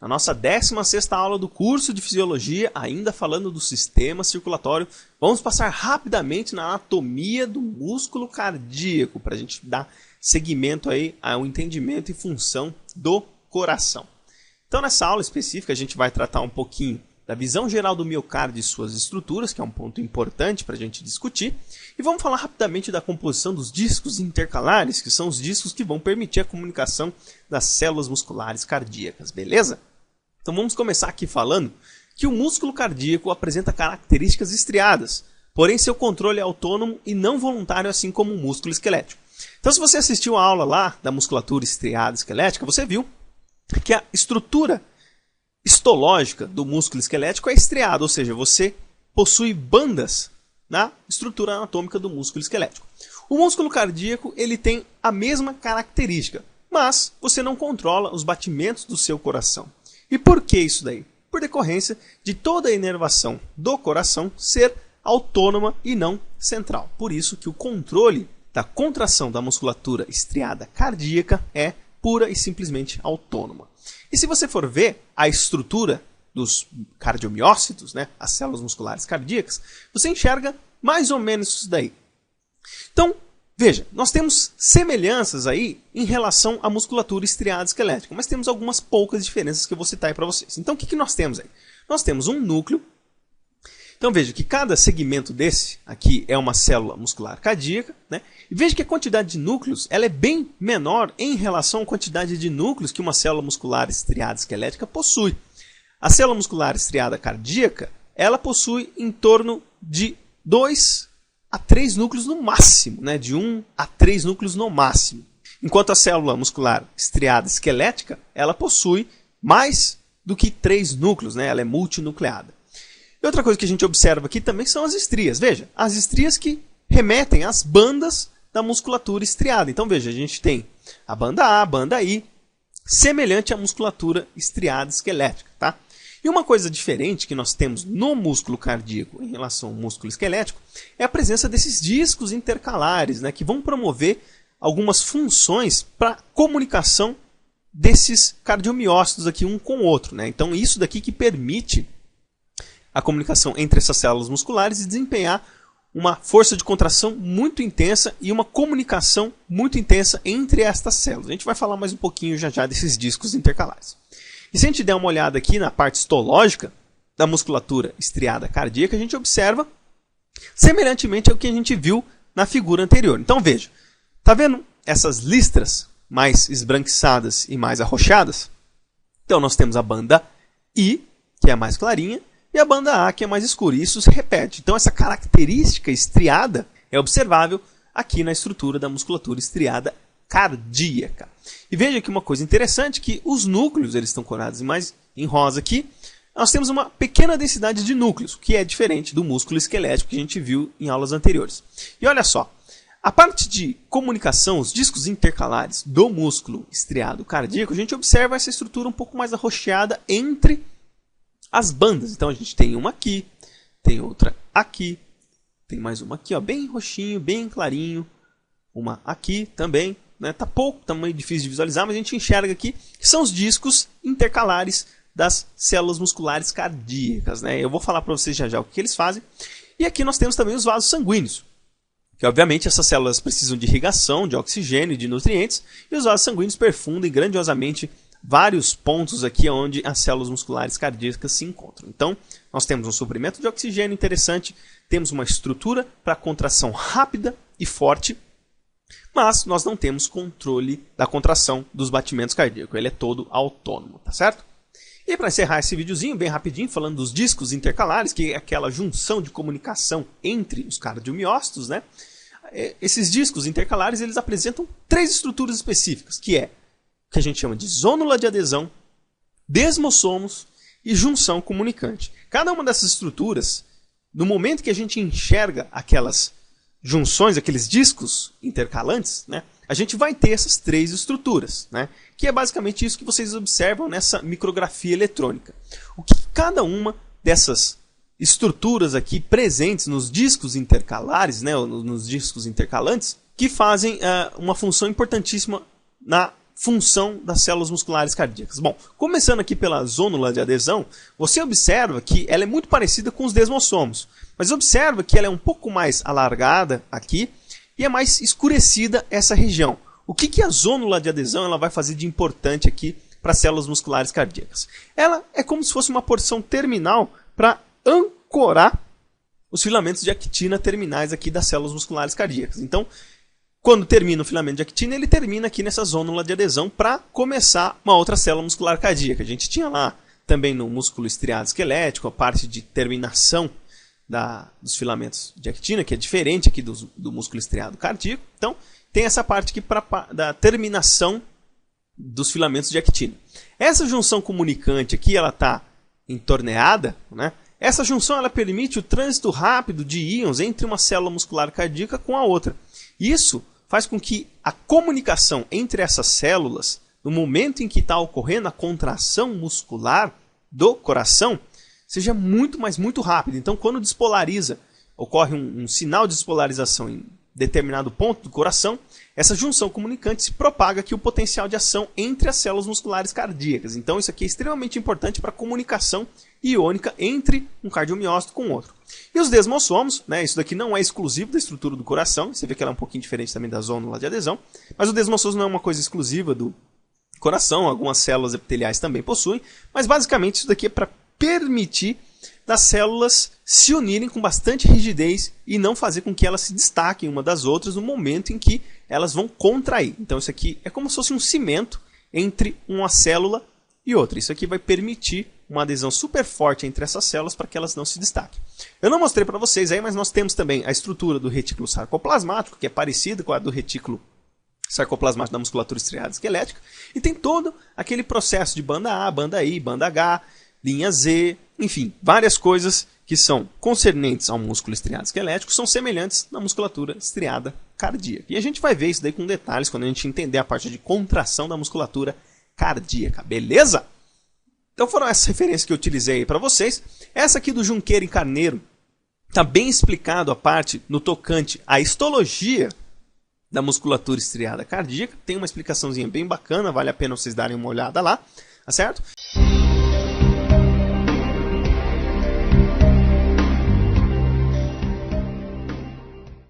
nossa 16ª aula do curso de Fisiologia, ainda falando do sistema circulatório. Vamos passar rapidamente na anatomia do músculo cardíaco, para a gente dar seguimento aí ao entendimento e função do coração. Então, nessa aula específica, a gente vai tratar um pouquinho da visão geral do miocárdio e suas estruturas, que é um ponto importante para a gente discutir. E vamos falar rapidamente da composição dos discos intercalares, que são os discos que vão permitir a comunicação das células musculares cardíacas, beleza? Então vamos começar aqui falando que o músculo cardíaco apresenta características estriadas, porém seu controle é autônomo e não voluntário, assim como o músculo esquelético. Então, se você assistiu a aula lá da musculatura estriada esquelética, você viu que a estrutura histológica do músculo esquelético é estriada, ou seja, você possui bandas na estrutura anatômica do músculo esquelético. O músculo cardíaco ele tem a mesma característica, mas você não controla os batimentos do seu coração. E por que isso daí? Por decorrência de toda a inervação do coração ser autônoma e não central. Por isso que o controle da contração da musculatura estriada cardíaca é pura e simplesmente autônoma. E se você for ver a estrutura dos cardiomiócitos, né, as células musculares cardíacas, você enxerga mais ou menos isso daí. Então, veja, nós temos semelhanças aí em relação à musculatura estriada esquelética, mas temos algumas poucas diferenças que eu vou citar aí para vocês. Então, o que nós temos aí? Nós temos um núcleo. Então, veja que cada segmento desse aqui é uma célula muscular cardíaca, né? E veja que a quantidade de núcleos ela é bem menor em relação à quantidade de núcleos que uma célula muscular estriada esquelética possui. A célula muscular estriada cardíaca, ela possui em torno de 2 a 3 núcleos no máximo, né? De 1 a 3 núcleos no máximo. Enquanto a célula muscular estriada esquelética, ela possui mais do que 3 núcleos, né? Ela é multinucleada. E outra coisa que a gente observa aqui também são as estrias. Veja, as estrias que remetem às bandas da musculatura estriada. Então, veja, a gente tem a banda A, a banda I, semelhante à musculatura estriada esquelética, tá? E uma coisa diferente que nós temos no músculo cardíaco em relação ao músculo esquelético é a presença desses discos intercalares, né, que vão promover algumas funções para a comunicação desses cardiomiócitos aqui um com o outro, né? Então, isso daqui que permite a comunicação entre essas células musculares e desempenhar uma força de contração muito intensa e uma comunicação muito intensa entre estas células. A gente vai falar mais um pouquinho já desses discos intercalares. E se a gente der uma olhada aqui na parte histológica da musculatura estriada cardíaca, a gente observa semelhantemente ao que a gente viu na figura anterior. Então veja, está vendo essas listras mais esbranquiçadas e mais arroxadas? Então nós temos a banda I, que é a mais clarinha, e a banda A, que é mais escura. E isso se repete. Então, essa característica estriada é observável aqui na estrutura da musculatura estriada cardíaca. E veja que uma coisa interessante, que os núcleos eles estão colorados mais em rosa aqui. Nós temos uma pequena densidade de núcleos, que é diferente do músculo esquelético que a gente viu em aulas anteriores. E olha só, a parte de comunicação, os discos intercalares do músculo estriado cardíaco, a gente observa essa estrutura um pouco mais arroxeada entre as bandas. Então a gente tem uma aqui, tem outra aqui, tem mais uma aqui, ó, bem roxinho, bem clarinho, uma aqui também, né? Tá pouco, tá meio difícil de visualizar, mas a gente enxerga aqui que são os discos intercalares das células musculares cardíacas, né? Eu vou falar para vocês já o que eles fazem. E aqui nós temos também os vasos sanguíneos, que obviamente essas células precisam de irrigação, de oxigênio e de nutrientes, e os vasos sanguíneos perfundem grandiosamente vários pontos aqui onde as células musculares cardíacas se encontram. Então, nós temos um suprimento de oxigênio interessante, temos uma estrutura para contração rápida e forte, mas nós não temos controle da contração dos batimentos cardíacos. Ele é todo autônomo, tá certo? E para encerrar esse videozinho, bem rapidinho, falando dos discos intercalares, que é aquela junção de comunicação entre os cardiomiócitos, né? Esses discos intercalares, eles apresentam 3 estruturas específicas, que é que a gente chama de zônula de adesão, desmossomos e junção comunicante. Cada uma dessas estruturas, no momento que a gente enxerga aquelas junções, aqueles discos intercalantes, né, a gente vai ter essas 3 estruturas, né, que é basicamente isso que vocês observam nessa micrografia eletrônica. O que cada uma dessas estruturas aqui presentes nos discos intercalares, né, nos discos intercalantes, que fazem uma função importantíssima na função das células musculares cardíacas. Bom, começando aqui pela zônula de adesão, você observa que ela é muito parecida com os desmossomos, mas observa que ela é um pouco mais alargada aqui e é mais escurecida essa região. O que a zônula de adesão ela vai fazer de importante aqui para as células musculares cardíacas? Ela é como se fosse uma porção terminal para ancorar os filamentos de actina terminais aqui das células musculares cardíacas. Então, quando termina o filamento de actina, ele termina aqui nessa zônula de adesão para começar uma outra célula muscular cardíaca. A gente tinha lá também no músculo estriado esquelético a parte de terminação dos filamentos de actina, que é diferente aqui do músculo estriado cardíaco. Então, tem essa parte aqui da terminação dos filamentos de actina. Essa junção comunicante aqui, ela está entorneada, né? Essa junção ela permite o trânsito rápido de íons entre uma célula muscular cardíaca com a outra. Isso faz com que a comunicação entre essas células, no momento em que está ocorrendo a contração muscular do coração, seja muito rápida. Então, quando despolariza, ocorre um sinal de despolarização em determinado ponto do coração, essa junção comunicante se propaga aqui o potencial de ação entre as células musculares cardíacas. Então, isso aqui é extremamente importante para a comunicação iônica entre um cardiomiócito com o outro. E os desmossomos, né, isso daqui não é exclusivo da estrutura do coração, você vê que ela é um pouquinho diferente também da zônula de adesão, mas o desmossomos não é uma coisa exclusiva do coração, algumas células epiteliais também possuem, mas basicamente isso daqui é para permitir das células se unirem com bastante rigidez e não fazer com que elas se destaquem uma das outras no momento em que elas vão contrair. Então isso aqui é como se fosse um cimento entre uma célula e outra. Isso aqui vai permitir uma adesão super forte entre essas células para que elas não se destaquem. Eu não mostrei para vocês aí, mas nós temos também a estrutura do retículo sarcoplasmático, que é parecida com a do retículo sarcoplasmático da musculatura estriada esquelética, e tem todo aquele processo de banda A, banda I, banda H, linha Z, enfim, várias coisas que são concernentes ao músculo estriado esquelético são semelhantes na musculatura estriada cardíaca. E a gente vai ver isso daí com detalhes quando a gente entender a parte de contração da musculatura cardíaca, beleza? Então foram essas referências que eu utilizei para vocês. Essa aqui do Junqueira e Carneiro está bem explicado a parte no tocante à histologia da musculatura estriada cardíaca. Tem uma explicaçãozinha bem bacana, vale a pena vocês darem uma olhada lá, tá certo?